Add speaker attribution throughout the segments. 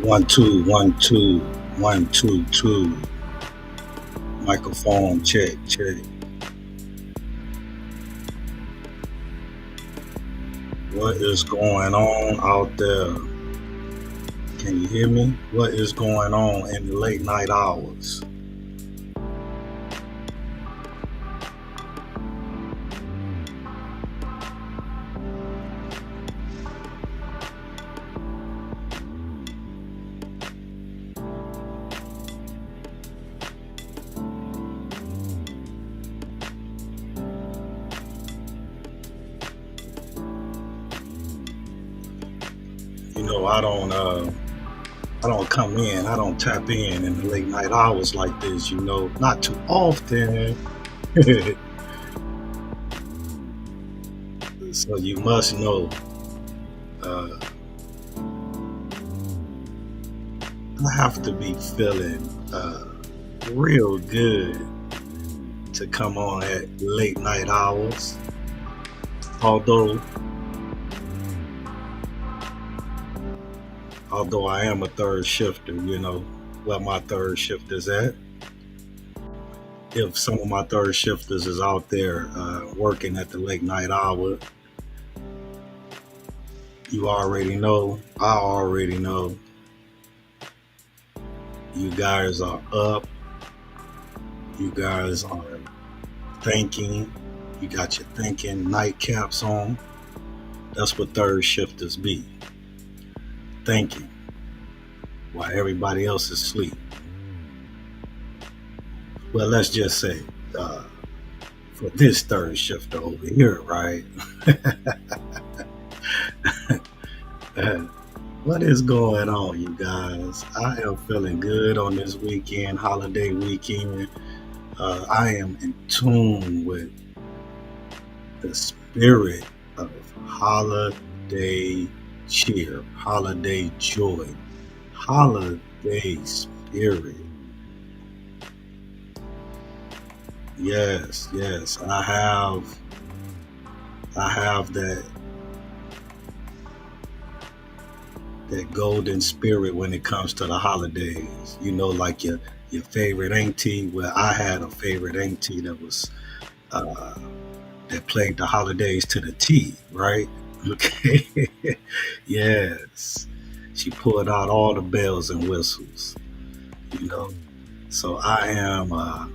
Speaker 1: One, two, one, two, one, two, two. Microphone check, check. What is going on out there? Can you hear me? What is going on in the late night hours? You know, I don't come in, I don't tap in the late night hours like this. You know, not too often. So you must know. Uh, I have to be feeling real good to come on at late night hours. Although although I am a third shifter, you know, where my third shift is at. If some of my third shifters is out there working at the late night hour, you already know, I already know, you guys are up, you guys are thinking, you got your thinking nightcaps on. That's what third shifters be, thinking while everybody else is asleep. Well, let's just say, uh, for this third shifter over here, right? What is going on, you guys? I am feeling good on this weekend, holiday weekend. I am in tune with the spirit of holiday cheer, holiday joy, holiday spirit. Yes, yes, I have that golden spirit when it comes to the holidays. You know, like your favorite auntie. Well, I had a favorite auntie that was uh, that played the holidays to the T, right? Okay, yes, she pulled out all the bells and whistles. You know, so uh,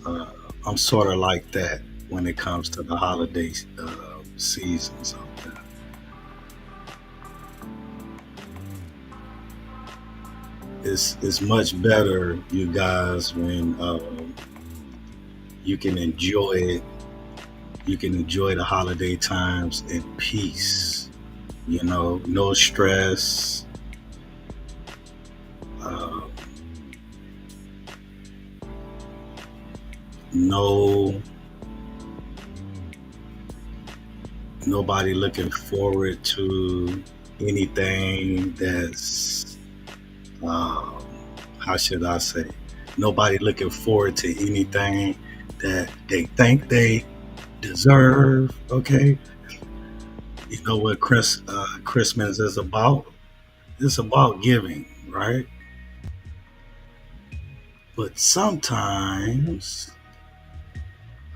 Speaker 1: I'm sort of like that when it comes to the holiday seasons out there. It's much better, you guys, when you can enjoy it. You can enjoy the holiday times in peace. You know, no stress. Uh, no Nobody looking forward to anything that's um, how should I say? Nobody looking forward to anything that they think they deserve. Okay, you know what Christmas is about? It's about giving, right? But sometimes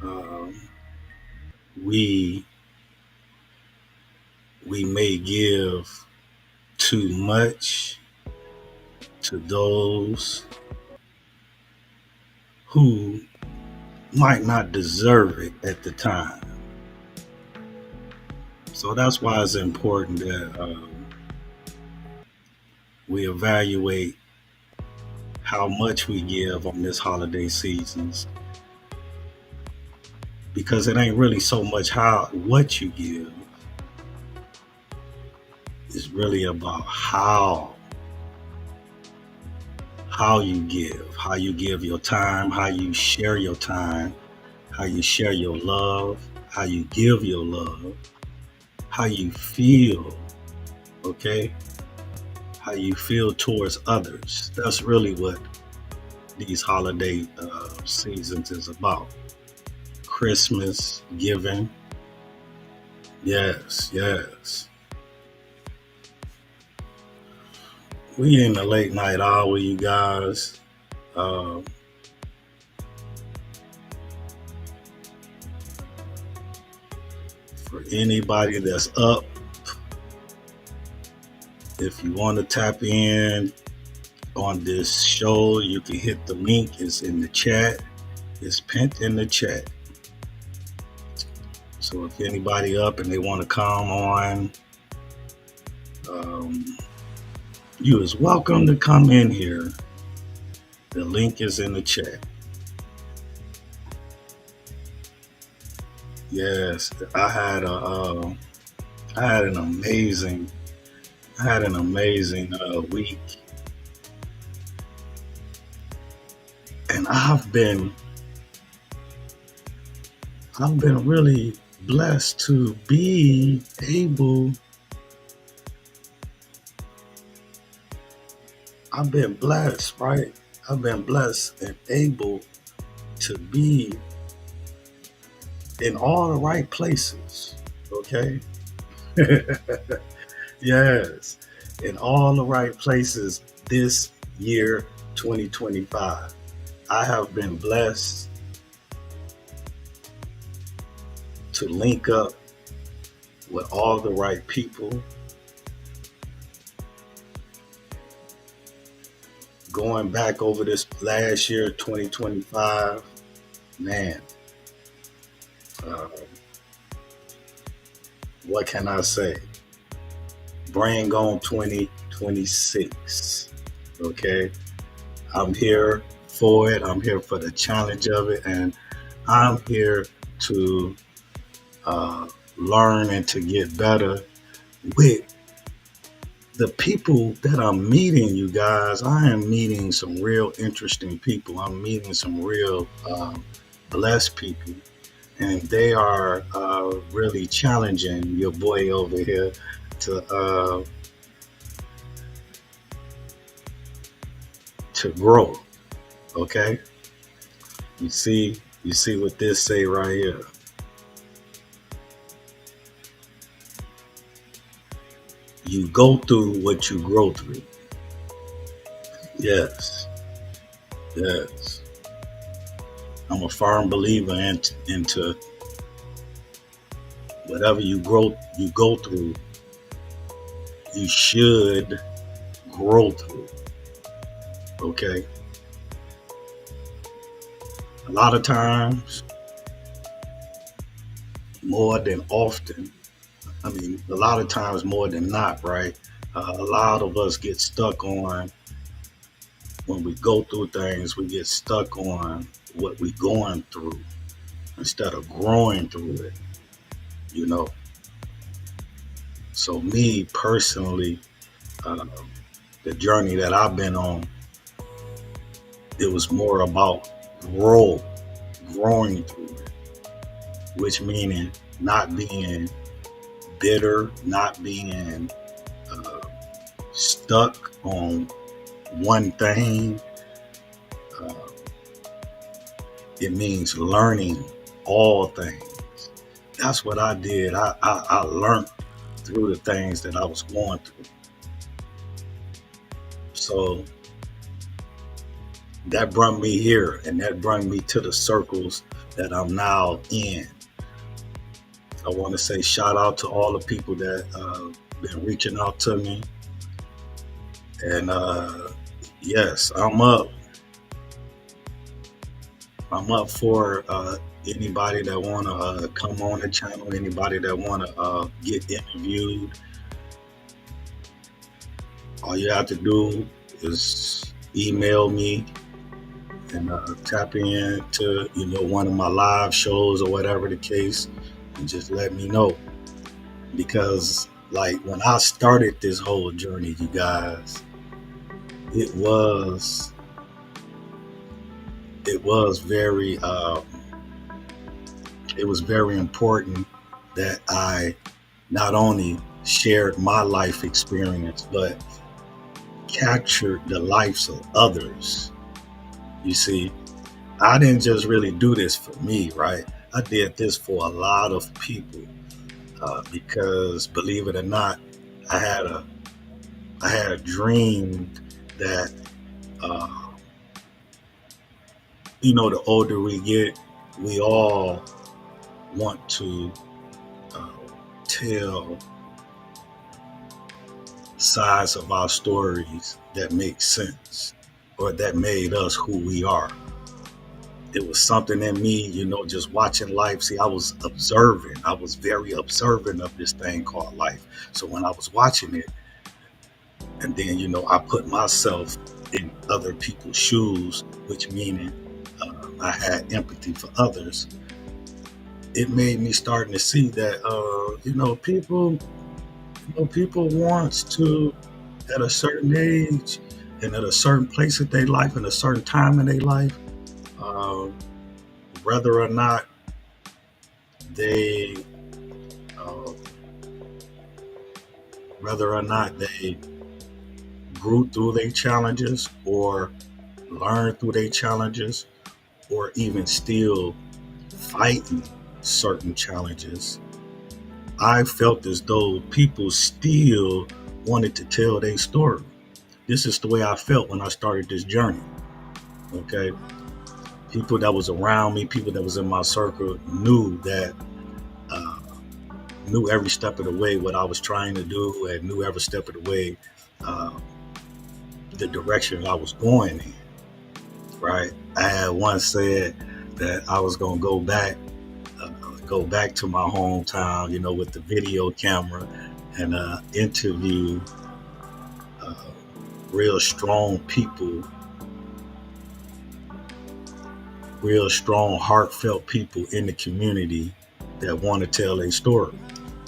Speaker 1: um, we we may give too much to those who might not deserve it at the time. So that's why it's important that we evaluate how much we give on this holiday seasons, because it ain't really so much how what you give. It's really about how you give your time, how you share your time, how you share your love, how you give your love, how you feel, okay? How you feel towards others. That's really what these holiday seasons is about. Christmas, giving. Yes, yes. We in the late night hour, you guys. Uh, for anybody that's up, if you want to tap in on this show, you can hit the link. It's in the chat. It's pinned in the chat. So if anybody up and they want to come on, um, you is welcome to come in here. The link is in the chat. Yes, I had an amazing, week, and I've been really blessed to be able. I've been blessed, right? I've been blessed and able to be in all the right places. Okay. Yes, in all the right places this year, 2025. I have been blessed to link up with all the right people. Going back over this last year, 2025, man, uh, what can I say? Bring on 2026. Okay. I'm here for it. I'm here for the challenge of it. And I'm here to learn and to get better with the people that I'm meeting, you guys. I am meeting some real interesting people. I'm meeting some real blessed people. And they are really challenging your boy over here to grow. Okay, you see what this say right here. You go through what you grow through. Yes, yes. I'm a firm believer into whatever you go through, you should grow through. Okay. A lot of times, more than often, I mean, a lot of times more than not, right? A lot of us get stuck on when we go through things, we get stuck on what we're going through instead of growing through it, you know. So, me personally, uh, the journey that I've been on, it was more about growing through it, which meaning not being bitter, not being uh, stuck on one thing. Uh, it means learning all things. That's what I did. I learned through the things that I was going through. So that brought me here and that brought me to the circles that I'm now in. I want to say shout out to all the people that been reaching out to me. And yes, I'm up for anybody that want to come on the channel, anybody that want to get interviewed. All you have to do is email me and tap into one of my live shows or whatever the case, and just let me know. Because like when I started this whole journey, you guys, it was it was very it was very important that I not only shared my life experience but captured the lives of others. You see, I didn't just really do this for me, right? I did this for a lot of people because, believe it or not, I had I had dreamed that, uh, the older we get, we all want to uh, tell sides of our stories that make sense or that made us who we are. It was something in me, just watching life. See, I was observing. I was very observant of this thing called life. So when I was watching it, and then, I put myself in other people's shoes, which meaning I had empathy for others. It made me starting to see that, people wants to, at a certain age and at a certain place in their life and a certain time in their life, uh, whether or not they uh, whether or not they grew through their challenges or learned through their challenges or even still fighting certain challenges, I felt as though people still wanted to tell their story. This is the way I felt when I started this journey. Okay. People that was around me, people that was in my circle knew that, uh, knew every step of the way what I was trying to do and knew every step of the way uh, the direction I was going in. Right. I had once said that I was going to go back to my hometown, with the video camera and interview uh, real strong people, real strong, heartfelt people in the community that want to tell a story.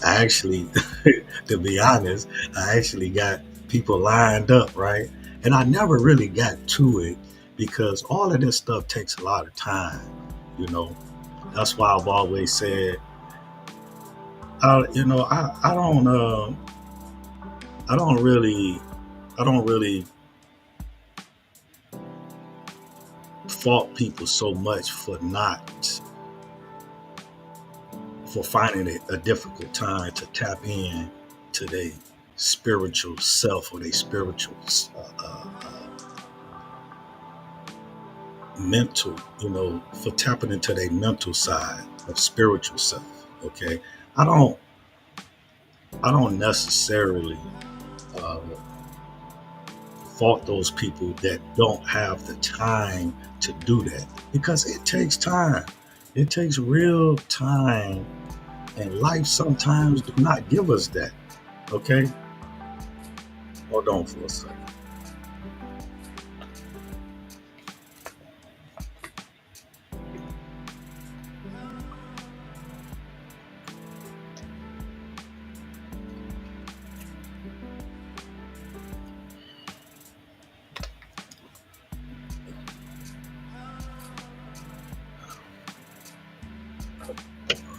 Speaker 1: I actually, to be honest, I actually got people lined up, right? And I never really got to it because all of this stuff takes a lot of time, you know. That's why I've always said, I don't really, I don't really fault people so much for finding it a difficult time to tap in to their spiritual self or their spiritual mental, for tapping into their mental side of spiritual self. Okay, I don't, I don't necessarily uh, fault those people that don't have the time to do that because it takes time. It takes real time, and life sometimes do not give us that. Okay, hold on for a second.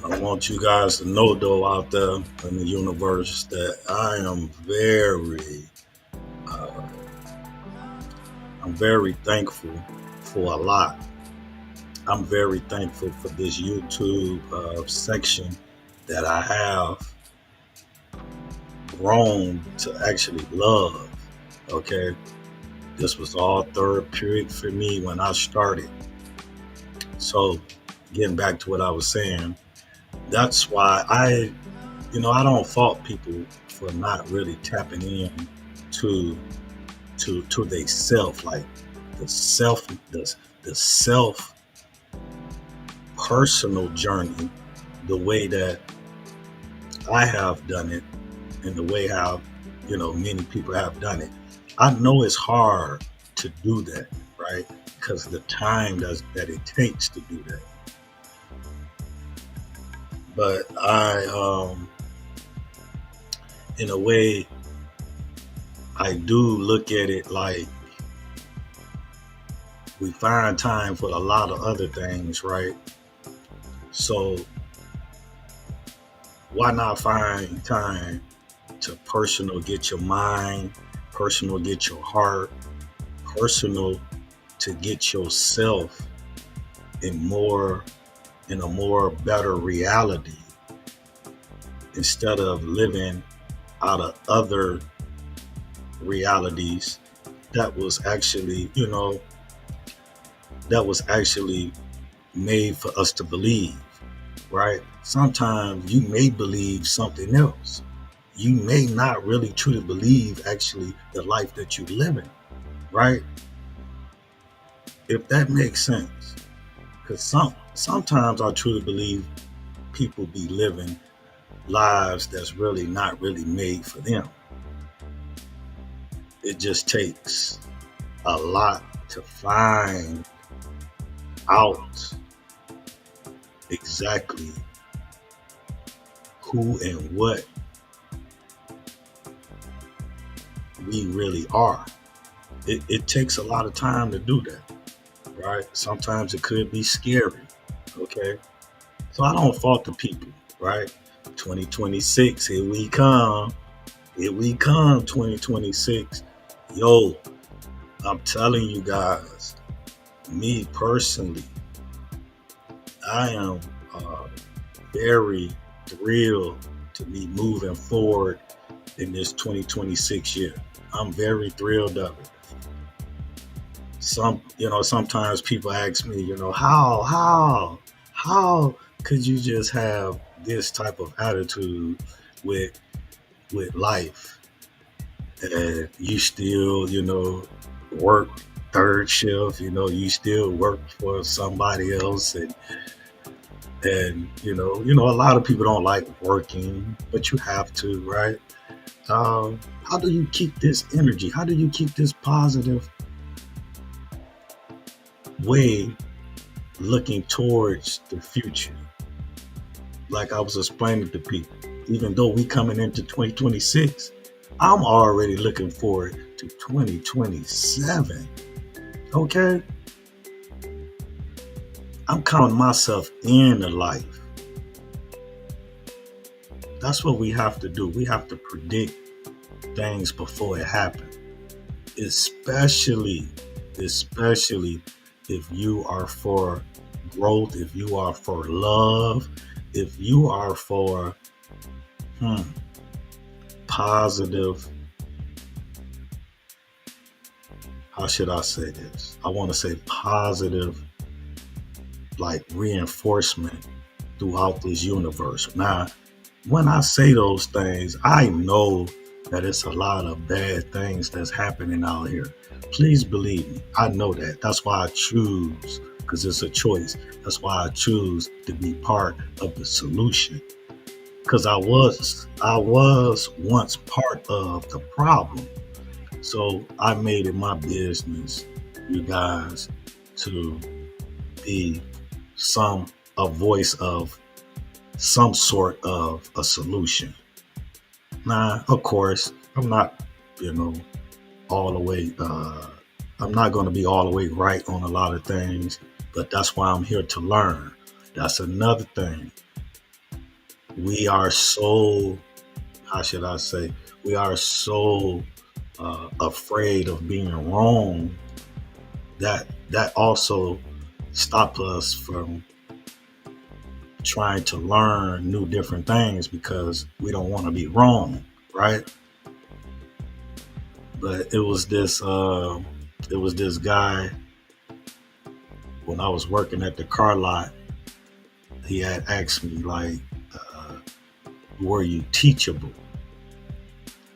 Speaker 1: I want you guys to know, though, out there in the universe, that uh, I'm very thankful for a lot. I'm very thankful for this YouTube section that I have grown to actually love. Okay, this was all therapeutic for me when I started. So, getting back to what I was saying, that's why I don't fault people for not really tapping in to to their self, like the self, the self personal journey, the way that I have done it, and the way how many people have done it. I know it's hard to do that, right? Because the time that it takes to do that. But in a way, I do look at it like we find time for a lot of other things, right? So why not find time to personal get your mind, personal get your heart, personal to get yourself in a more better reality instead of living out of other realities that was actually, that was actually made for us to believe, right? Sometimes you may believe something else. You may not really truly believe actually the life that you're living, right? If that makes sense. Because sometimes I truly believe people be living lives that's really not really made for them. It just takes a lot to find out exactly who and what we really are. It takes a lot of time to do that, right? Sometimes it could be scary, okay? So I don't fault the people, right? 2026, here we come, 2026. Yo, I'm telling you guys, me personally, I am very thrilled to be moving forward in this 2026 year. I'm very thrilled of it. Sometimes people ask me, how could you just have this type of attitude with life and you still, work third shift, you still work for somebody else and a lot of people don't like working, but you have to, right? How do you keep this energy? How do you keep this positive way looking towards the future? Like I was explaining to people, even though we coming into 2026, I'm already looking forward to 2027. Okay? I'm counting myself into life. That's what we have to do. We have to predict things before it happens. Especially if you are for growth, if you are for love, if you are for positive, how should I say this? I want to say positive, like reinforcement throughout this universe. Now, when I say those things, I know that it's a lot of bad things that's happening out here. Please believe me. I know that. That's why I choose, because it's a choice. That's why I choose to be part of the solution. Because I was once part of the problem. So I made it my business, you guys, to be a voice of some sort of a solution. Now, of course, I'm not, you know, all the way. I'm not going to be all the way right on a lot of things, but that's why I'm here to learn. That's another thing. We are so, how should I say, we are so afraid of being wrong that also stop us from trying to learn new different things because we don't want to be wrong, right? But it was this guy when I was working at the car lot. He had asked me like, uh, "Were you teachable?"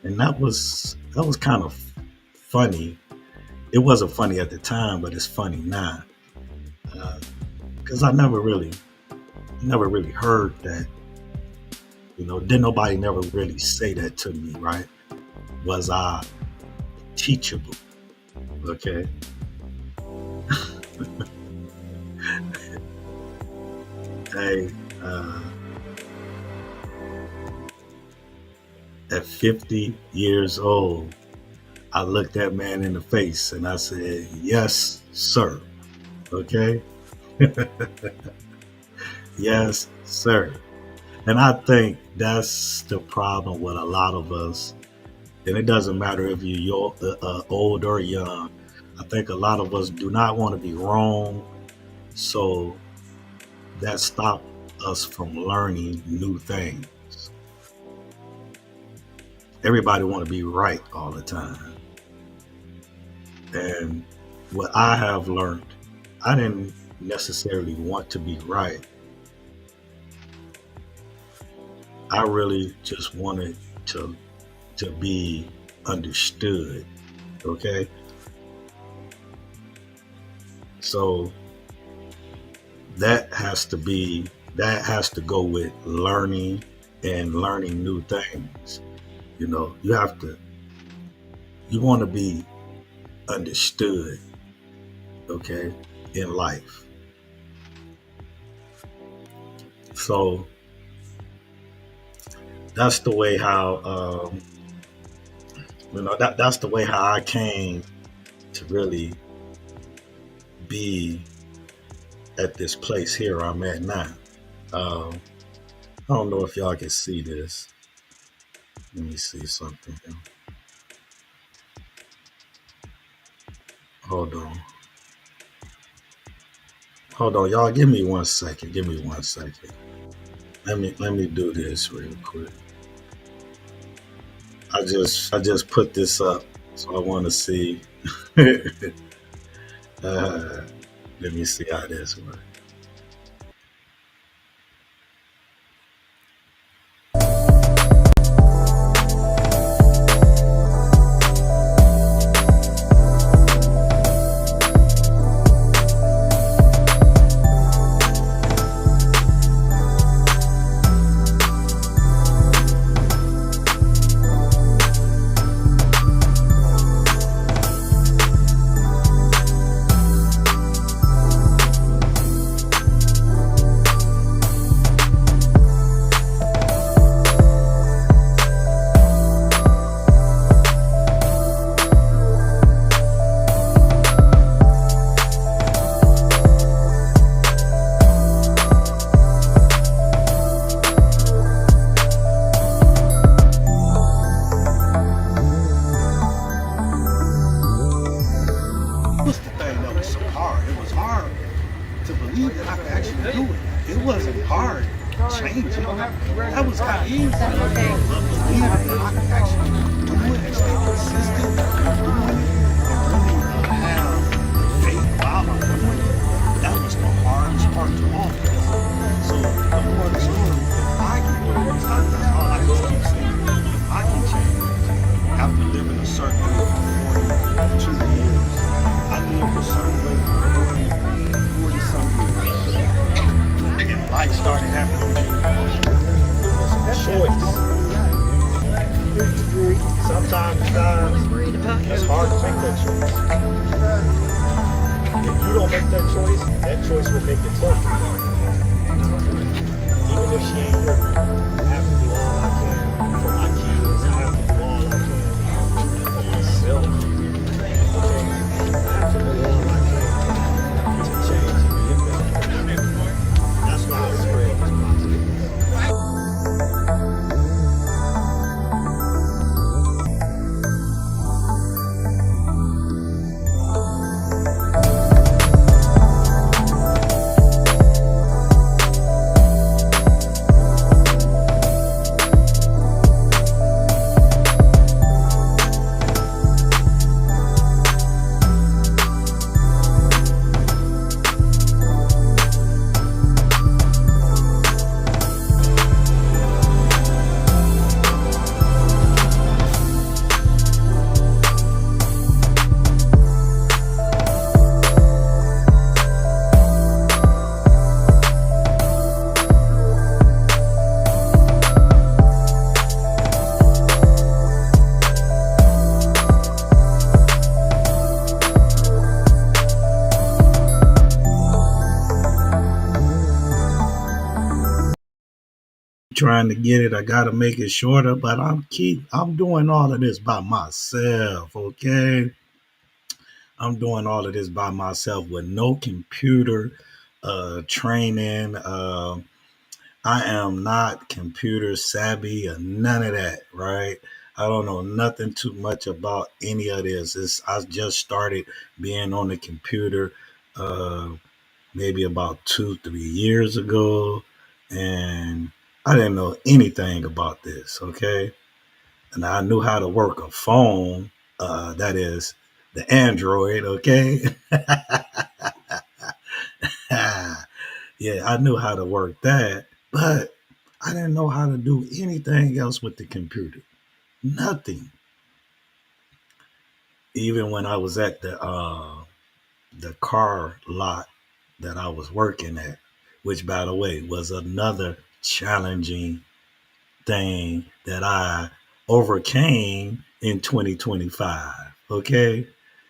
Speaker 1: And that was kind of funny. It wasn't funny at the time, but it's funny now because I never really heard that. Didn't nobody never really say that to me, right? Was I teachable? Okay. Hey, uh, at 50 years old, I looked that man in the face and I said, "Yes, sir." Okay. Yes, sir. And I think that's the problem with a lot of us. And it doesn't matter if you're old or young. I think a lot of us do not want to be wrong. So that stops us from learning new things. Everybody want to be right all the time. And what I have learned, I didn't necessarily want to be right. I really just wanted to be understood. Okay. So that has to be that has to go with learning and learning new things. You have to you want to be understood, okay, in life. So that's the way how that's the way how I came to really be at this place here I'm at now. Um, I don't know if y'all can see this. Let me see something. Hold on. Hold on, y'all. Give me 1 second. Give me 1 second. Let me do this real quick. I just put this up, so I want to see. uh, Let me see how this works. Was the thing that was so hard. It was hard to believe that I could actually do it. It wasn't hard changing. That was kind of easy. But believing that I could actually do it and stay consistent in doing it and really have faith while I'm doing it, that was the hardest part to all. So the more the story, if I can do it, that's all I just keep saying. If I can change after living a certain way for 42 years, I lived a certain way for 40 something years. And life started happening to me. It was a choice. Sometimes, guys, it's hard to make that choice. If you don't make that choice will make it tough. Even if she ain't with me, I have to do all I can for my kids. I have to do all I can for myself. Okay? I have to do all I can to change and get better. That's why I spread this positive. Trying to get it. I gotta make it shorter, but I'm doing all of this by myself, okay? I'm doing all of this by myself with no computer training. I am not computer savvy or none of that, right? I don't know nothing too much about any of this. I just started being on the computer uh, maybe about 2, 3 years ago, and I didn't know anything about this. Okay, and I knew how to work a phone. That is the Android. Okay. Yeah, I knew how to work that, but I didn't know how to do anything else with the computer. Nothing. Even when I was at the car lot that I was working at, which by the way was another challenging thing that I overcame in 2025. Okay.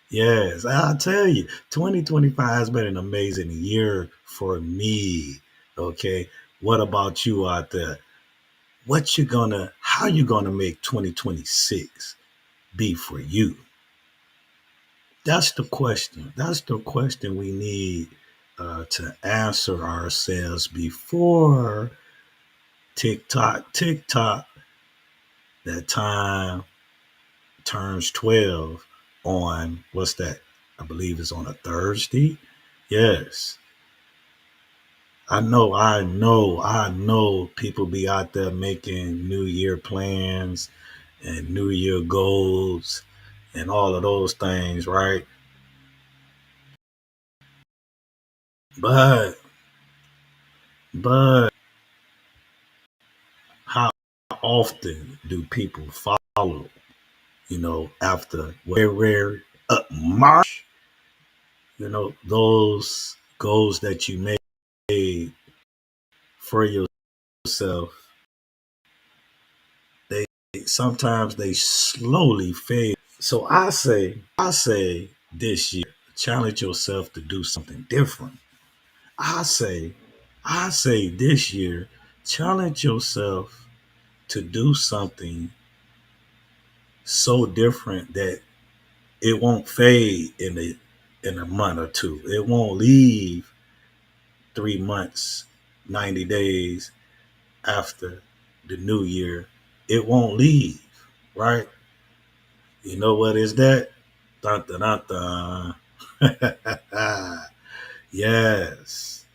Speaker 1: Yes, I'll tell you, 2025 has been an amazing year for me. Okay. What about you out there? How you gonna make 2026 be for you? That's the question. That's the question we need to answer ourselves before TikTok, that time turns 12 on what's that? I believe it's on a Thursday. Yes. I know people be out there making New Year plans and New Year goals and all of those things, right? But but how often do people follow, after February, March, those goals that you made for yourself, they sometimes they slowly fade. So I say this year, challenge yourself to do something different. I say, I say this year, challenge yourself to do something so different that it won't fade in a month or two. It won't leave 3 months, 90 days after the new year. It won't leave, right? You know what is that? Dun, dun, dun, dun. Yes,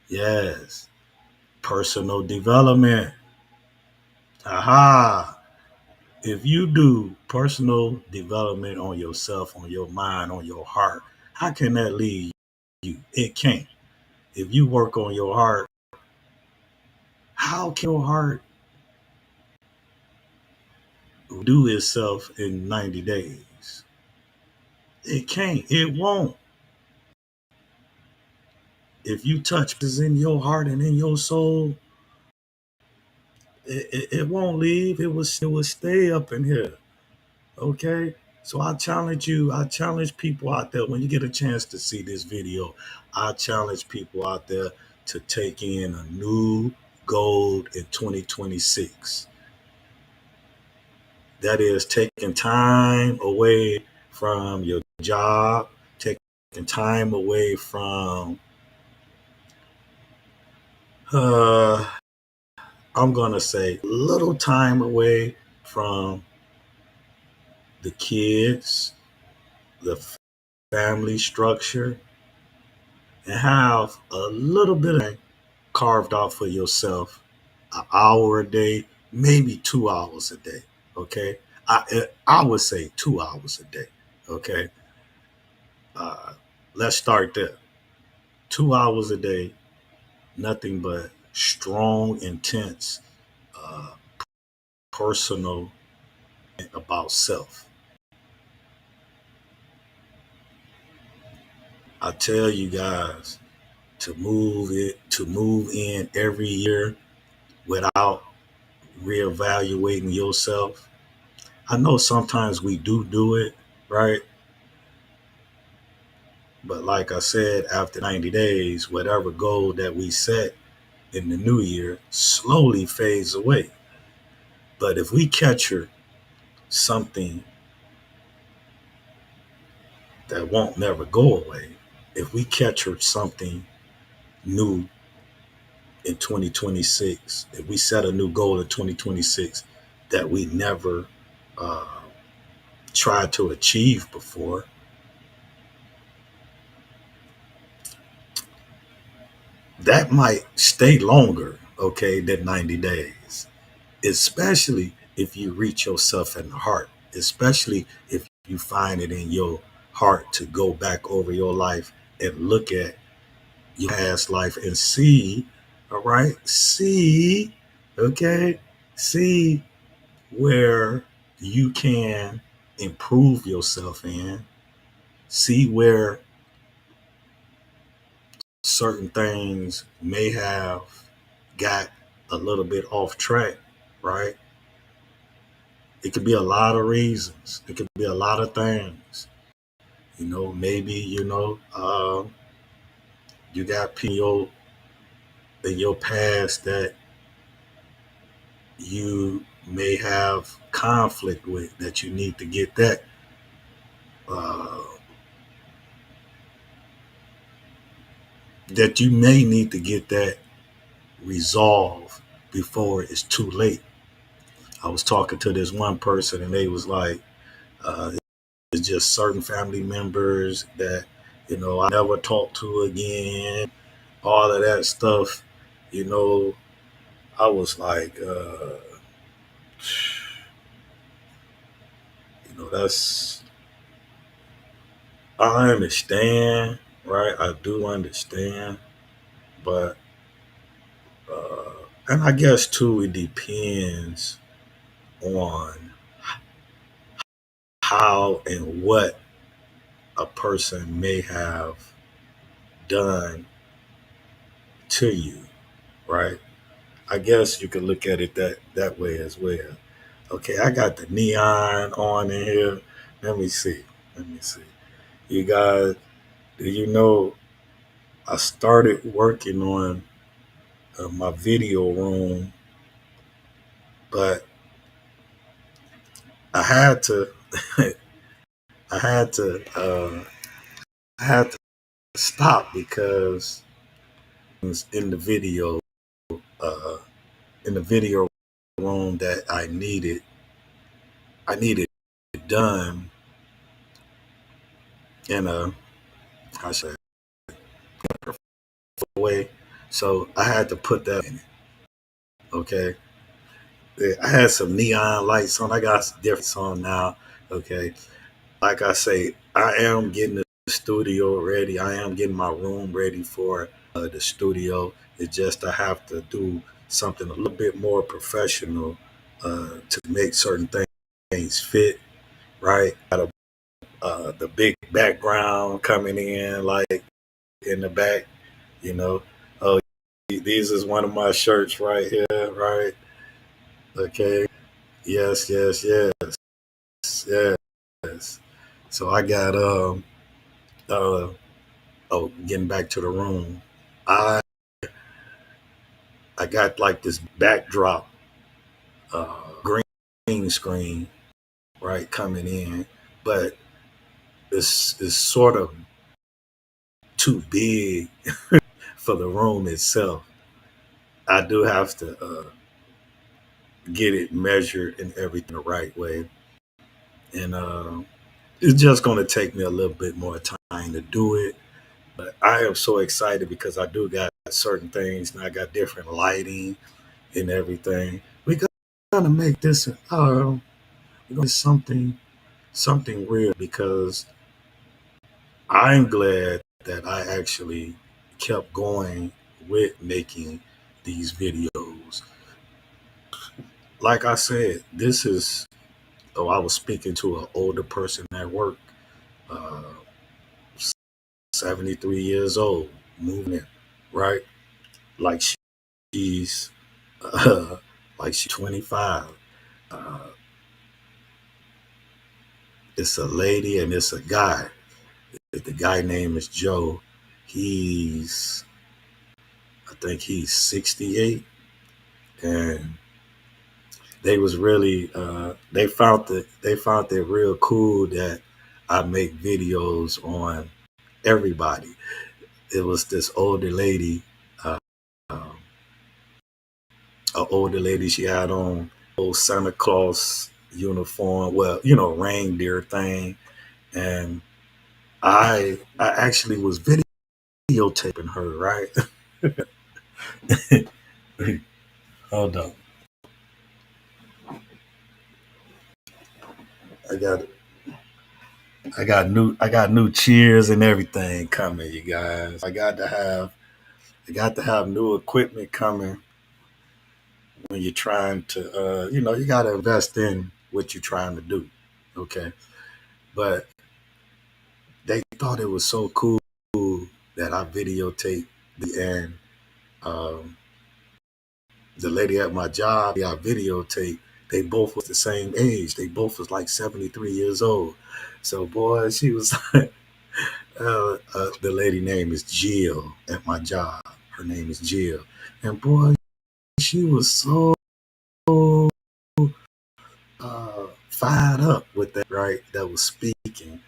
Speaker 1: yes. Personal development. Aha. If you do personal development on yourself, on your mind, on your heart, how can that lead you? It can't. If you work on your heart, how can your heart do itself in 90 days? It can't. It won't. If you touch is in your heart and in your soul, it won't leave. It will stay up in here. Okay. So I challenge you, I challenge people out there when you get a chance to see this video, I challenge people out there to take in a new goal in 2026. That is taking time away from your job, taking time away from, uh, I'm going to say, little time away from the kids, the family structure, and have a little bit of time carved out for yourself, an hour a day, maybe 2 hours a day. Okay. I would say 2 hours a day. Okay. Uh, let's start there. 2 hours a day, nothing but strong, intense, uh, personal about self. I tell you guys to move in every year without reevaluating yourself. I know sometimes we do it, right? But like I said, after 90 days, whatever goal that we set in the new year slowly fades away. But if we capture something that won't never go away, if we capture something new in 2026, if we set a new goal in 2026 that we never uh, tried to achieve before, that might stay longer, okay, than 90 days. Especially if you reach yourself in the heart, especially if you find it in your heart to go back over your life and look at your past life and see, all right, see, okay, see where you can improve yourself in, see where certain things may have got a little bit off track, right? It could be a lot of reasons. It could be a lot of things. Maybe you got people in your past that you may have conflict with that you need to get that uh, that you may need to get that resolved before it's too late. I was talking to this one person and they was like, uh, it's just certain family members that I never talk to again, all of that stuff. you know I was like, that's, I understand, right? I do understand, but and I guess too, it depends on how and what a person may have done to you, right? I guess you could look at it that way as well. Okay, I got the neon on in here. Let me see. Let me see. You guys, do you know I started working on my video room, but I had to, I had to, I had to stop because in the video, uh, in the video room that I needed it done in a, how should I way. So I had to put that in it. Okay. Yeah, I had some neon lights on. I got some different on now. Okay. Like I say, I am getting the studio ready. I am getting my room ready for the studio. It's just I have to do something a little bit more professional to make certain things fit, right? Got the big background coming in, like in the back, you know. Oh, these is one of my shirts right here, right? Okay. Yes, yes, yes, yes. So I got uh oh, getting back to the room. I I got like this backdrop green screen, right, coming in, but it's sort of too big for the room itself. I do have to get it measured and everything the right way. And it's just going to take me a little bit more time to do it. But I am so excited because I do got certain things and I got different lighting and everything. We got to make this something real because I'm glad that I actually kept going with making these videos. Like I said, this is, oh, I was speaking to an older person at work, uh, 73 years old, moving in, right? Like she's, uh, like she's 25. Uh, it's a lady and it's a guy. The guy name is Joe. He's, I think he's 68, and they was really, they found it real cool that I make videos on everybody. It was this older lady, uh, um, an older lady. She had on old Santa Claus uniform, well, reindeer thing, and I actually was videotaping her. Right, hold on. I got I got new cheers and everything coming, you guys. I got to have new equipment coming when you're trying to you got to invest in what you're trying to do. Okay. But they thought it was so cool that I videotaped the end. Um, the lady at my job, I videotaped. They both was the same age. They both was like 73 years old. So boy, she was the lady name is Jill at my job. Her name is Jill. And boy, she was so fired up with that, right? That was speaking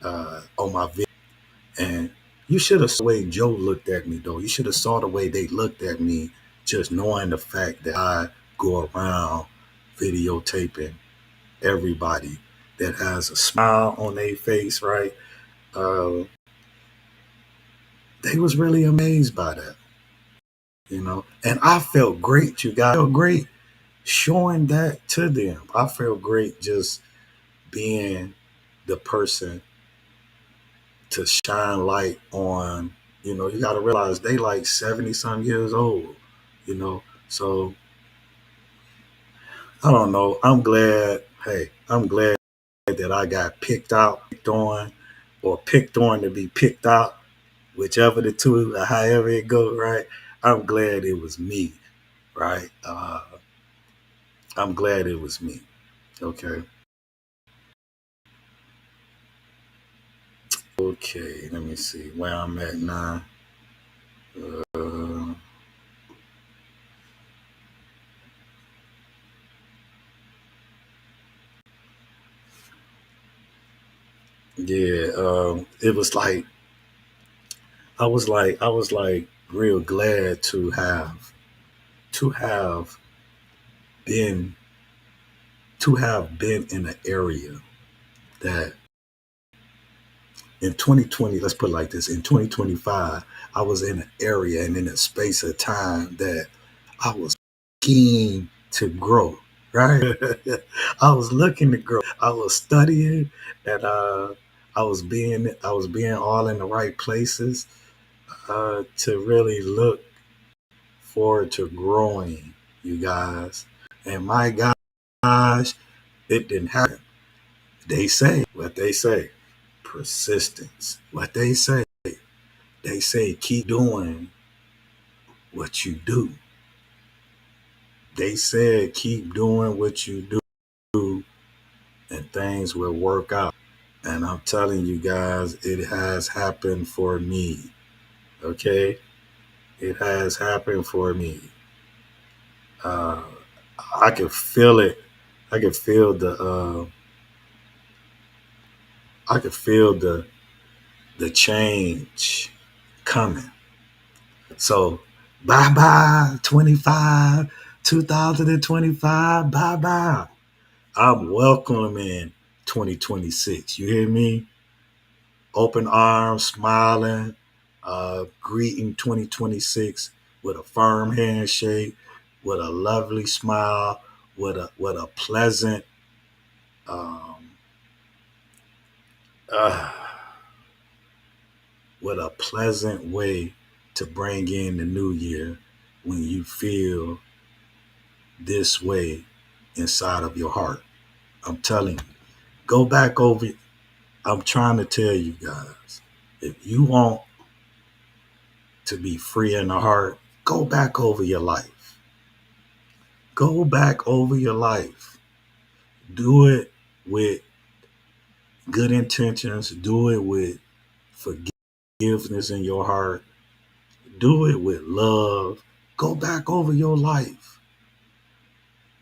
Speaker 1: on my video. And you should have saw the way Joe looked at me, though. You should have saw the way they looked at me, just knowing the fact that I go around videotaping everybody that has a smile on their face, right? Uh, they was really amazed by that. And I felt great, you guys. I felt great showing that to them. I felt great just being the person to shine light on. You got to realize they like 70 some years old. So I don't know. I'm glad. Hey, I'm glad that I got picked out, picked on, or picked on to be picked out, whichever the two, or however it goes. Right. I'm glad it was me. Right. I'm glad it was me. Okay. Okay. Let me see where I'm at now. Uh, yeah. It was like I was like real glad to have been been in an area that in 2020, let's put it like this, in 2025, I was in an area and in a space of time that I was keen to grow, right? I was looking to grow. I was studying and I was being all in the right places to really look forward to growing, you guys. And my gosh, it didn't happen. They say what they say. Persistence. What they say keep doing what you do. They said keep doing what you do and things will work out. And I'm telling you guys, it has happened for me. Okay? It has happened for me. Uh, I can feel it. I can feel the change coming. So bye bye 25, 2025, bye bye. I'm welcoming 2026. You hear me? Open arms, smiling, greeting 2026 with a firm handshake, with a lovely smile, with a pleasant um, uh, with a pleasant way to bring in the new year when you feel this way inside of your heart. I'm telling you, go back over. I'm trying to tell you guys, if you want to be free in the heart, go back over your life. Go back over your life. Do it with good intentions. Do it with forgiveness in your heart. Do it with love. Go back over your life.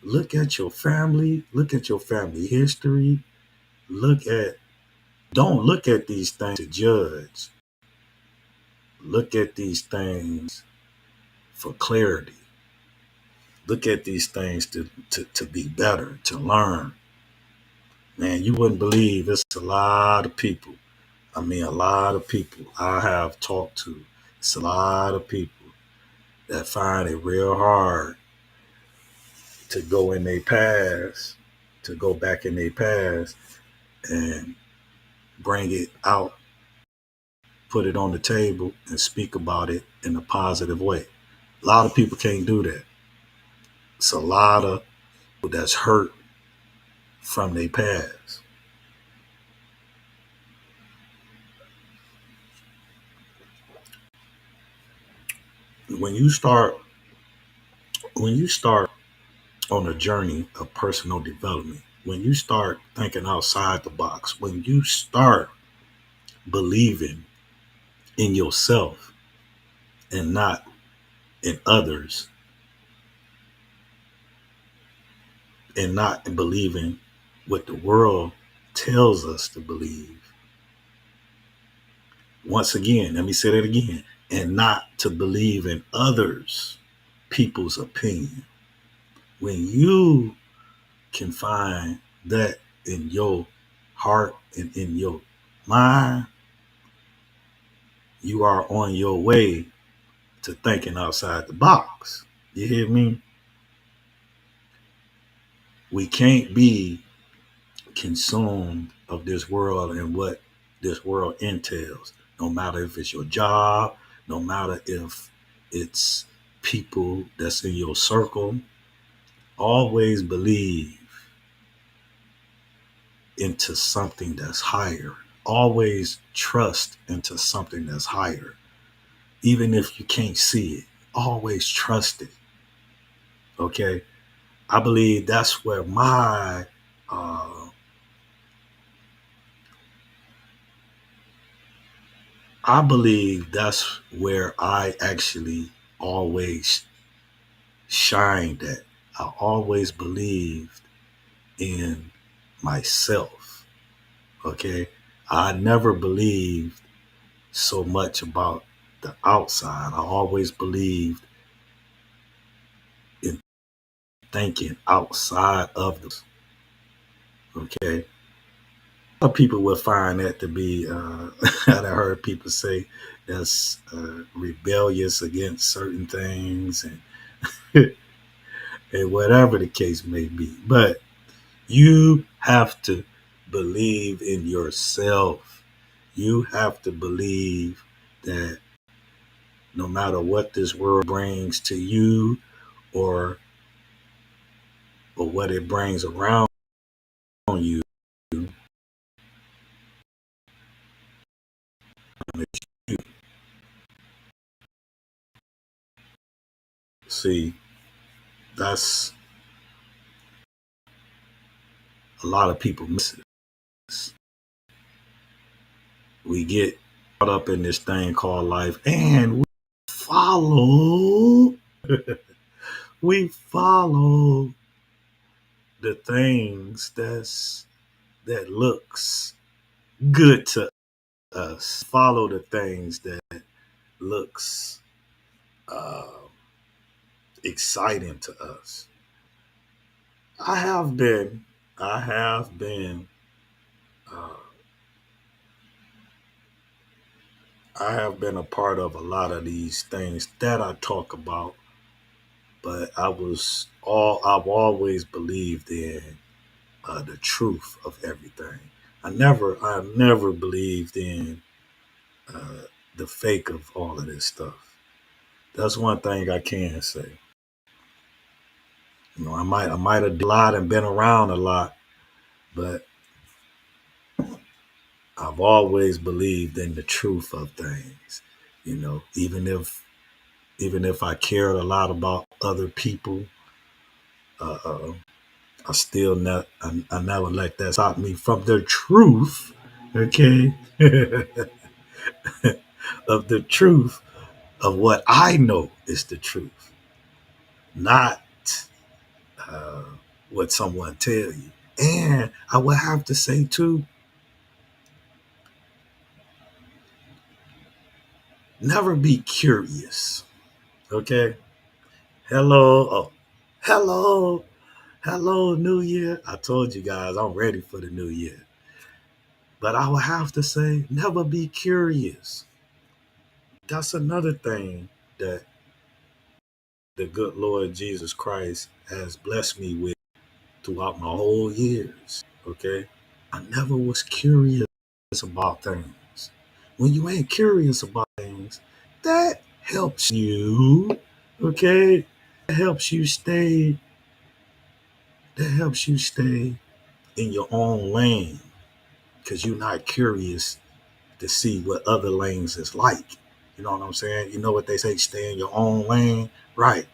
Speaker 1: Look at your family. Look at your family history. Look at, don't look at these things to judge. Look at these things for clarity. Look at these things to be better, to learn. Man, you wouldn't believe it's a lot of people. I mean, a lot of people I have talked to. It's a lot of people that find it real hard to go in their past, to go back in their past and bring it out, put it on the table, and speak about it in a positive way. A lot of people can't do that. It's a lot of people that's hurt from their past. When you start, when you start on a journey of personal development, when you start thinking outside the box, when you start believing in yourself and not in others, and not believing what the world tells us to believe. Once again, let me say that again, and not to believe in others, people's opinion. When you can find that in your heart and in your mind, you are on your way to thinking outside the box. You hear me? We can't be consumed of this world and what this world entails. No matter if it's your job, no matter if it's people that's in your circle, always believe into something that's higher. Always trust into something that's higher. Even if you can't see it, always trust it. Okay? I believe that's where uh, I believe that's where I actually always shined at. I always believed in myself. Okay. I never believed so much about the outside. I always believed in thinking outside of the. Okay. Some people would find that to be, I heard people say that's rebellious against certain things and whatever the case may be. But you have to believe in yourself. You have to believe that no matter what this world brings to you or what it brings around you, see, that's a lot of people miss it. We get caught up in this thing called life and follow we follow the things that looks good to us. Follow the things that looks uh, exciting to us. I have been, I have been, uh, I have been a part of a lot of these things that I talk about, but I've always believed in the truth of everything. I never believed in uh, the fake of all of this stuff. That's one thing I can say. You know, I might have done a lot and been around a lot, but I've always believed in the truth of things. You know, even if I cared a lot about other people, uh, uh, I never let that stop me from the truth. Okay, of the truth of what I know is the truth, not uh, what someone tell you. And I would have to say too, never be curious. Okay. Hello. Oh, hello. Hello, New Year. I told you guys I'm ready for the New Year. But I would have to say, never be curious. That's another thing that the good Lord Jesus Christ has blessed me with throughout my whole years. Okay. I never was curious about things. When you ain't curious about things, that helps you, okay? That helps you stay, that helps you stay in your own lane because you're not curious to see what other lanes is like. You know what I'm saying? You know what they say, stay in your own lane, right?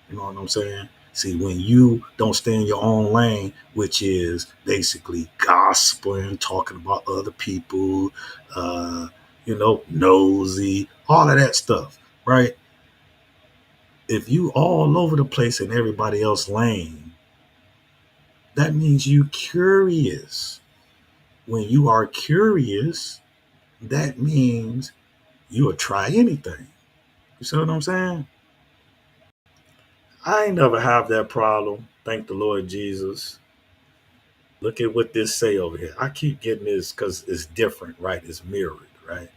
Speaker 1: You know what I'm saying? See, when you don't stay in your own lane, which is basically gossiping, talking about other people, uh, nosy, all of that stuff, right? If you all over the place in everybody else's lane, that means you curious. When you are curious, that means you will try anything. You see what I'm saying? I ain't never have that problem. Thank the Lord Jesus. Look at what this say over here. I keep getting this because it's different, right? It's mirrored, right?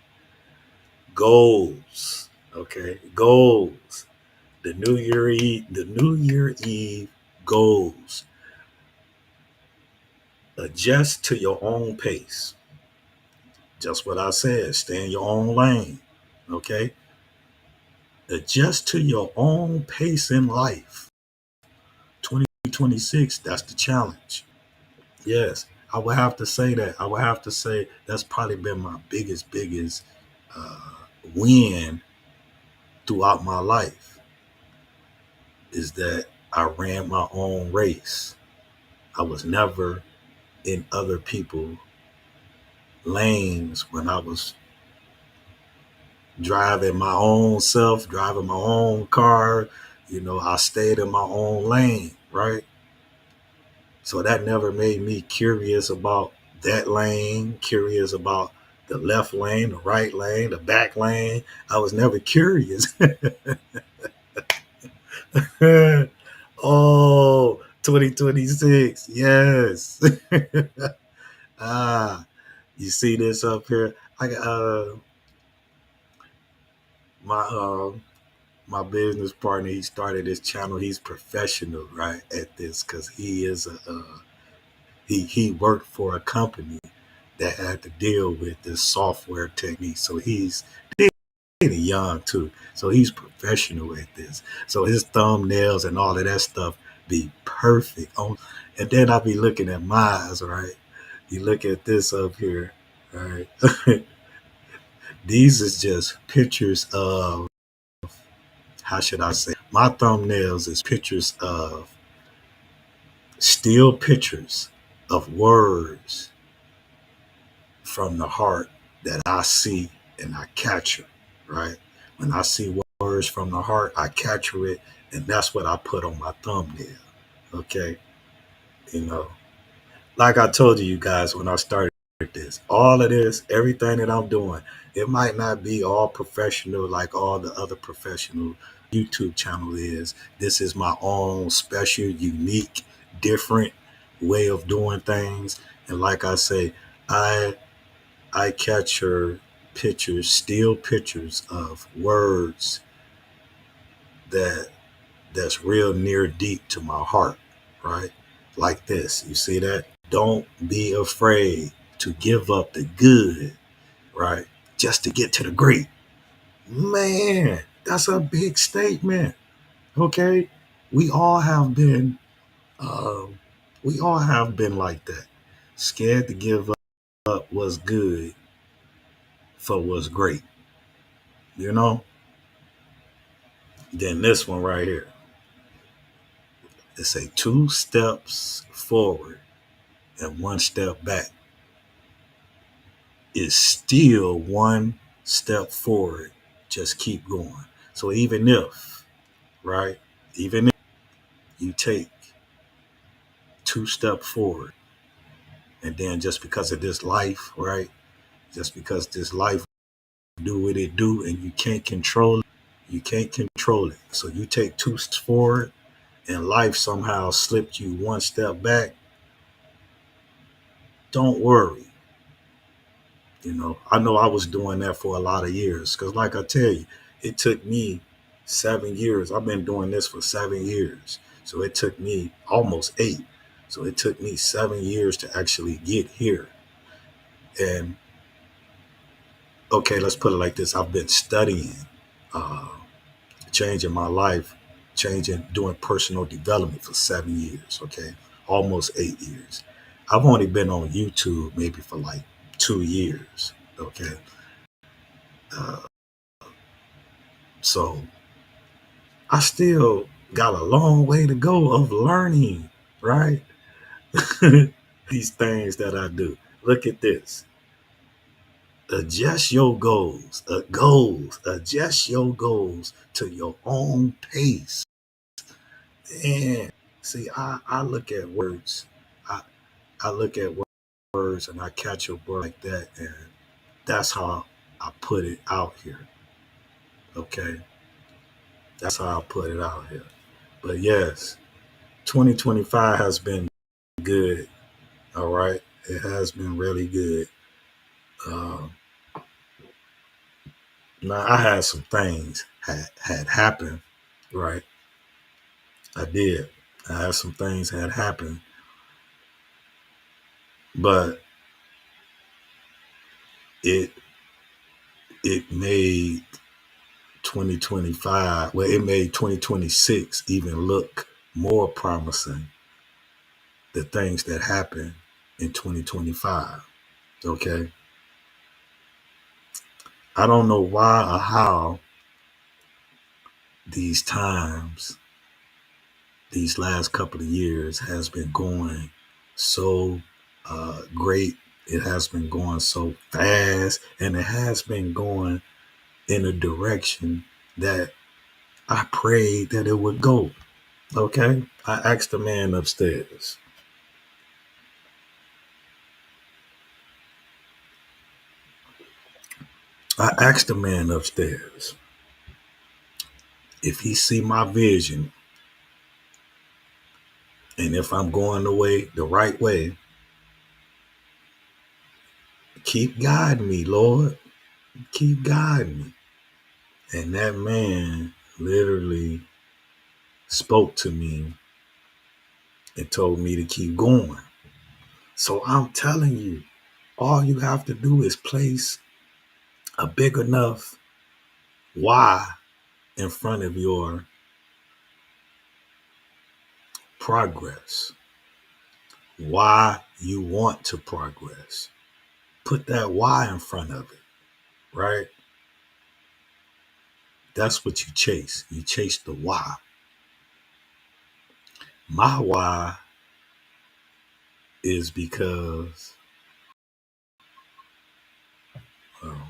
Speaker 1: Goals. Okay. Goals. The New Year Eve goals. Adjust to your own pace. Just what I said. Stay in your own lane. Okay. Adjust to your own pace in life. 2026, that's the challenge. Yes, I would have to say that. I would have to say that's probably been my biggest uh, win throughout my life is that I ran my own race. I was never in other people's lanes when I was driving my own self, driving my own car. I stayed in my own lane, right? So that never made me curious about that lane, curious about the left lane, the right lane, the back lane. I was never curious. Oh, 2026. Yes. ah, you see this up here? I got my my business partner. He started this channel. He's professional, right, at this because he is he worked for a company that had to deal with this software technique. So he's pretty young too. So he's professional at this. So his thumbnails and all of that stuff be perfect. And then I'll be looking at mine, right? You look at this up here, right? These is just pictures of, how should I say? My thumbnails is pictures of, still pictures of words from the heart that I see and I capture, right? When I see words from the heart, I capture it, and that's what I put on my thumbnail. Okay, you know, like I told you guys when I started this, all of this, everything that I'm doing, it might not be all professional like all the other professional YouTube channel is. This is my own special, unique, different way of doing things. And like I say, I I capture pictures, still pictures of words that that's real near deep to my heart, right? Like this. You see that? Don't be afraid to give up the good, right? Just to get to the great. Man, that's a big statement. Okay? We all have been um, we all have been like that. Scared to give up what's good for what's great. You know? Then this one right here. It's a two steps forward and one step back. It's still one step forward. Just keep going. So even if, right, even if you take two steps forward, and then just because of this life, right, just because this life do what it do and you can't control it. So you take two steps forward and life somehow slipped you one step back, don't worry. I know I was doing that for a lot of years because, like I tell you, it took me 7 years. I've been doing this for 7 years. So it took me almost eight. So it took me 7 years to actually get here. And okay, let's put it like this: I've been studying, uh, changing my life, doing personal development for 7 years. Okay, almost 8 years. I've only been on YouTube maybe for like 2 years. Okay, uh, so I still got a long way to go of learning, right? These things that I do. Look at this. Adjust your goals. Adjust your goals to your own pace. And see, I look at words. I, I look at words and I catch a word like that. And that's how I put it out here. Okay. That's how I put it out here. But yes, 2025 has been good. All right. It has been really good. Um, Now I had some things had happened, right? I did. I had some things had happened, but it it made 2025. Well, it made 2026 even look more promising. The things that happened in 2025. Okay, I don't know why or how these times, these last couple of years, has been going so great. It has been going so fast, and it has been going in a direction that I prayed that it would go. Okay, I asked the man upstairs. I asked the man upstairs if he see my vision and if I'm going the right way. Keep guiding me, Lord. Keep guiding me. And that man literally spoke to me and told me to keep going. So I'm telling you, all you have to do is place a big enough why in front of your progress. Why you want to progress. Put that why in front of it, right? That's what you chase. You chase the why. My why is because, oh,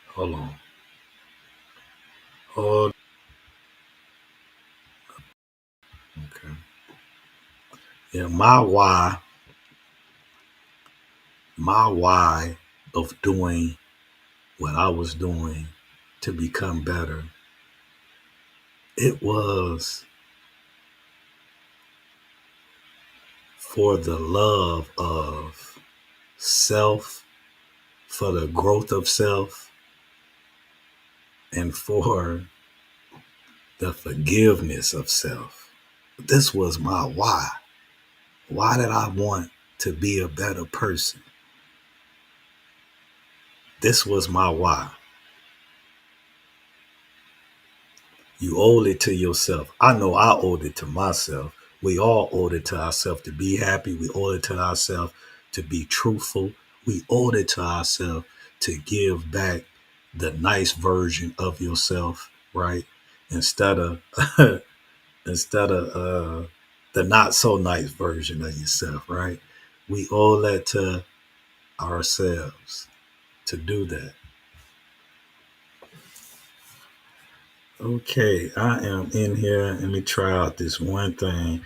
Speaker 1: hold on. Oh, okay. Yeah, my why of doing what I was doing to become better, it was for the love of self, for the growth of self, and for the forgiveness of self. This was my why. Why did I want to be a better person? This was my why. You owe it to yourself. I know I owed it to myself. We all owed it to ourselves to be happy. We owe it to ourselves to be truthful. We owe it to ourselves to give back the nice version of yourself, right? Instead of instead of the not so nice version of yourself, right? We owe that to ourselves to do that. Okay, I am in here. Let me try out this one thing.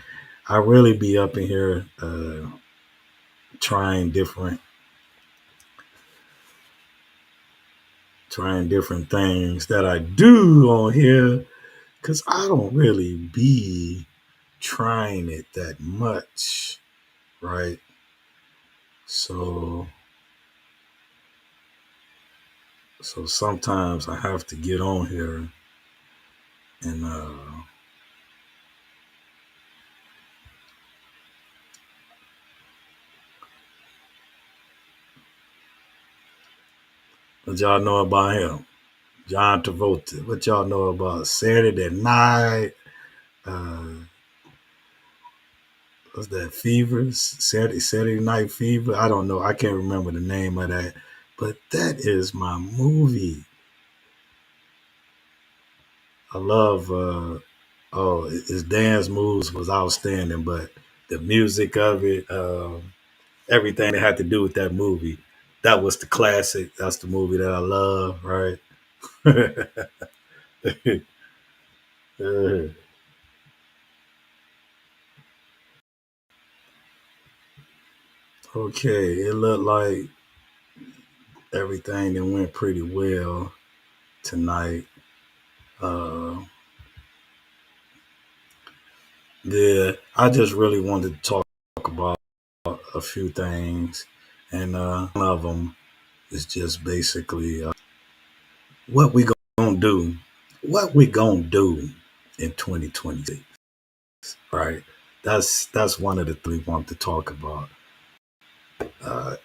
Speaker 1: I really be up in here trying different trying different things that I do on here because I don't really be trying it that much, right? So so sometimes I have to get on here And what y'all know about him? John Travolta. What y'all know about Saturday Night? Uh, what's that? Fever? Saturday Night Fever? I don't know. I can't remember the name of that. But that is my movie. I love. Oh, his dance moves was outstanding, but the music of it, everything that had to do with that movie, that was the classic. That's the movie that I love, right? Uh, okay, it looked like everything that went pretty well tonight. Uh, yeah, I just really wanted to talk about a few things, and one of them is just basically what we gonna do, what we gonna do in 2026, right? That's one of the three we want to talk about. Uh,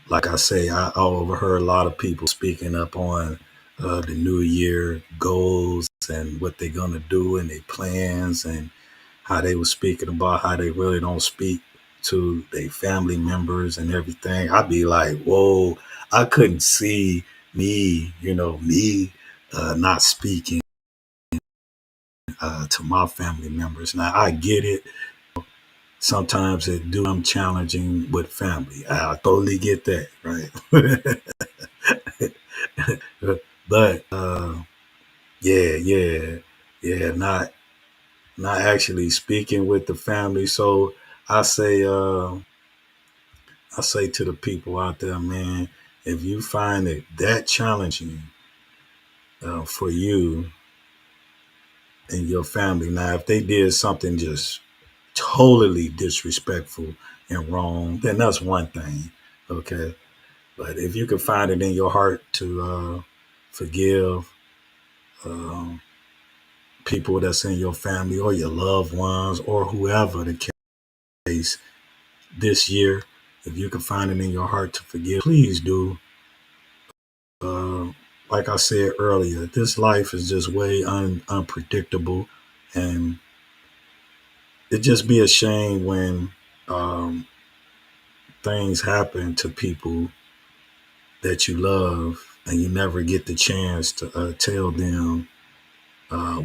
Speaker 1: like I say, I overheard a lot of people speaking up on the New Year goals and what they're gonna do and their plans and how they were speaking about how they really don't speak to their family members and everything. I'd be like, whoa, I couldn't see me not speaking to my family members. Now I get it. Sometimes it do I'm challenging with family. I totally get that, right? But yeah, yeah, yeah, not actually speaking with the family. So I say, I say to the people out there, man, if you find it that challenging for you and your family, now if they did something just totally disrespectful and wrong, then that's one thing, okay. But if you can find it in your heart to forgive um, people that's in your family or your loved ones or whoever the case this year, if you can find it in your heart to forgive, please do. Uh, like I said earlier, this life is just way unpredictable, and it just be a shame when um, things happen to people that you love and you never get the chance to tell them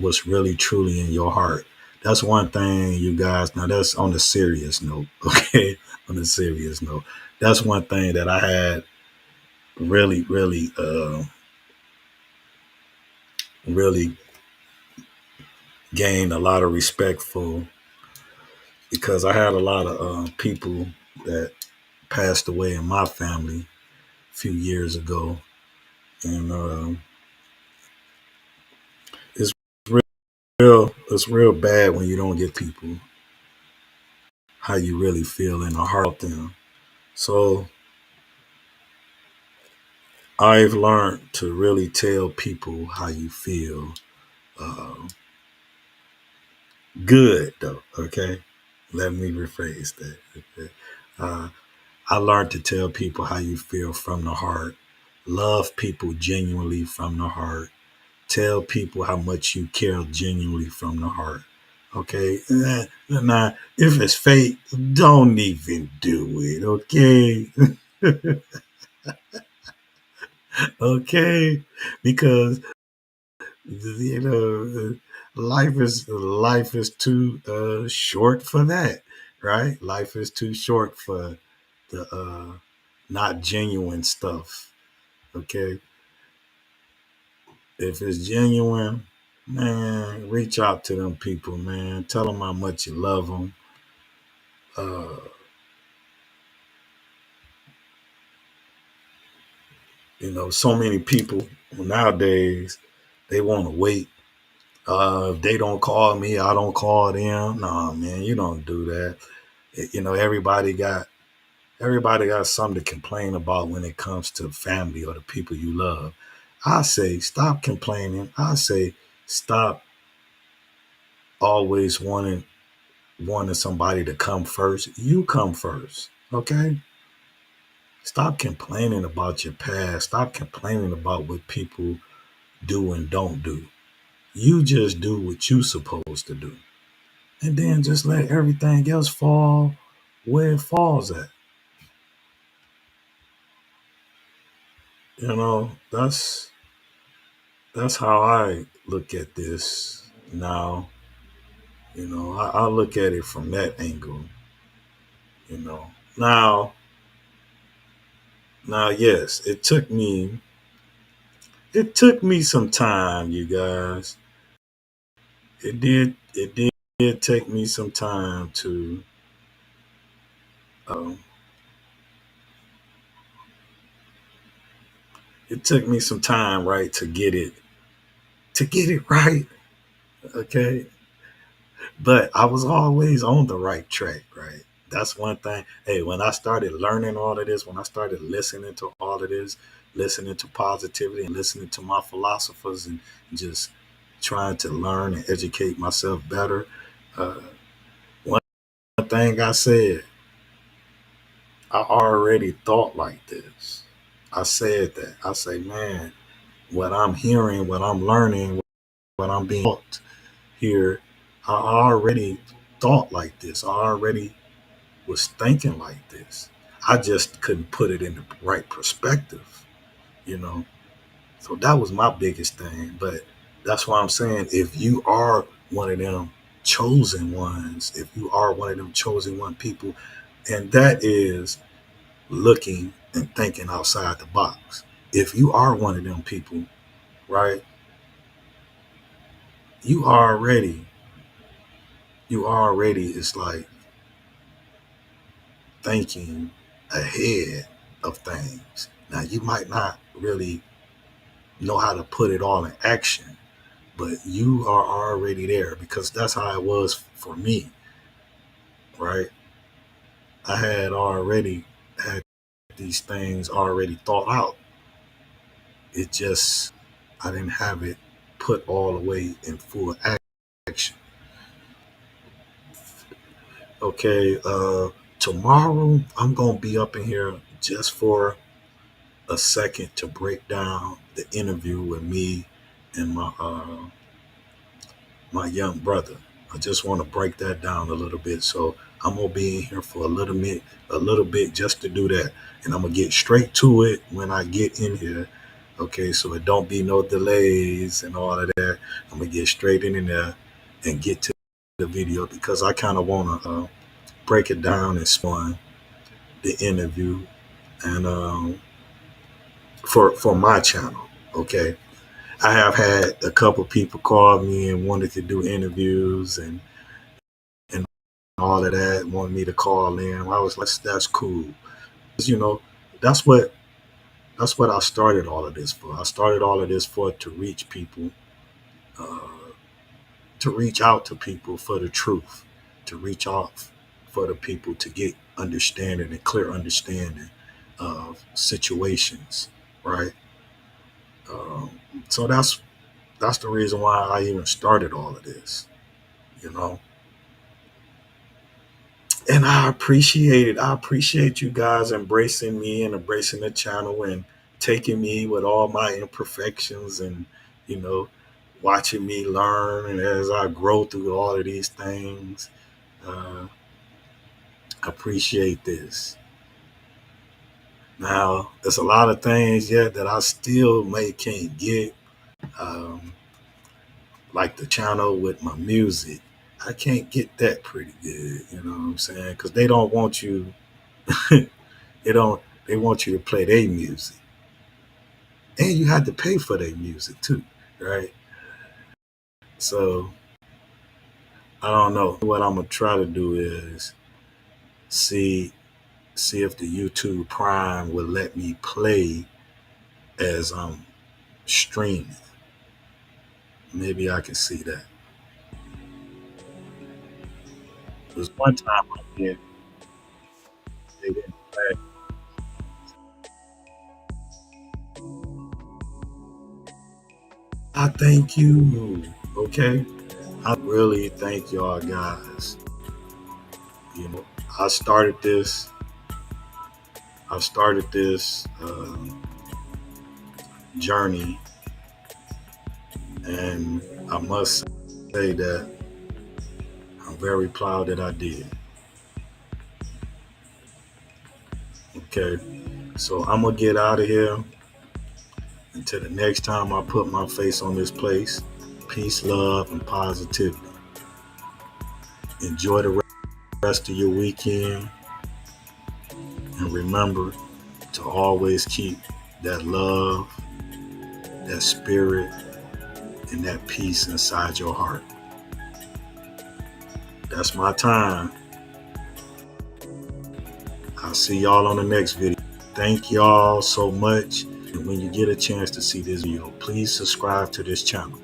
Speaker 1: what's really truly in your heart. That's one thing, you guys. Now, that's on a serious note, okay? On a serious note, that's one thing that I had really, really gained a lot of respect for because I had a lot of people that passed away in my family a few years ago, and it's it's real bad when you don't get people how you really feel in the heart of them. So I've learned to really tell people how you feel. Uh, Good though, okay. Let me rephrase that. Okay? Uh, I learned to tell people how you feel from the heart. Love people genuinely from the heart. Tell people how much you care genuinely from the heart. Okay? Now, if it's fake, don't even do it. Okay? Okay? Because you know life is too short for that, right? Life is too short for the not genuine stuff. Okay, if it's genuine, man, reach out to them people, man. Tell them how much you love them. uh so many people nowadays, they want to wait. If they don't call me, I don't call them. Nah, man, you don't do that. Everybody got something to complain about when it comes to family or the people you love. I say stop complaining. I say Stop always wanting somebody to come first. You come first. Okay? Stop complaining about your past. Stop complaining about what people do and don't do. You just do what you supposed to do. And then just let everything else fall where it falls at. You know, that's how I look at this now. You know, I look at it from that angle, you know. Now yes, it took me some time, you guys. It did take me some time to um it took me some time, right, to get it right. Okay. But I was always on the right track, right? That's one thing. Hey, when I started learning all of this, when I started listening to all of this, listening to positivity and listening to my philosophers and just trying to learn and educate myself better, uh, one thing I said, I already thought like this. I said that. I say, man, what I'm hearing, what I'm learning, what I'm being taught here, I already thought like this. I already was thinking like this. I just couldn't put it in the right perspective, you know. So that was my biggest thing. But that's why I'm saying if you are one of them chosen ones, if you are one of them chosen one people, and that is looking and thinking outside the box. If you are one of them people, right, you already, it's like thinking ahead of things. Now you might not really know how to put it all in action, but you are already there because that's how it was for me, right? I had already had these things already thought out. It just, I didn't have it put all the way in full action. Okay, tomorrow I'm going to be up in here just for a second to break down the interview with me and my young brother. I just want to break that down a little bit. So I'm gonna be in here for a little bit just to do that, and I'm gonna get straight to it when I get in here. Okay, so it don't be no delays and all of that. I'm gonna get straight in there and get to the video because I kind of wanna break it down and spawn the interview and for my channel. Okay, I have had a couple people call me and wanted to do interviews and all of that, wanted me to call in. I was like, that's cool. You know, that's what that's what I started all of this for. I started all of this for to reach people, uh, to reach out to people for the truth, to reach out for the people to get understanding and clear understanding of situations, right? Um, so that's the reason why I even started all of this, you know. And I appreciate it. I appreciate you guys embracing me and embracing the channel and taking me with all my imperfections and, you know, watching me learn and as I grow through all of these things. I appreciate this. Now, there's a lot of things yet that I still may can't get, um, like the channel with my music. I can't get that pretty good, you know what I'm saying? Because they don't want you. They don't. They want you to play their music, and you had to pay for their music too, right? So I don't know. What I'm gonna try to do is see see if the YouTube Prime will let me play as I'm streaming. Maybe I can see that. Because one time I did, they didn't play. I thank you. Okay? I really thank y'all guys. You know, I started this. I started this journey, and I must say that I'm very proud that I did. Okay, so I'm gonna get out of here until the next time I put my face on this place. Peace, love, and positivity. Enjoy the rest of your weekend, and remember to always keep that love, that spirit, and that peace inside your heart. That's my time. I'll see y'all on the next video. Thank y'all so much. And when you get a chance to see this video, please subscribe to this channel.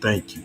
Speaker 1: Thank you.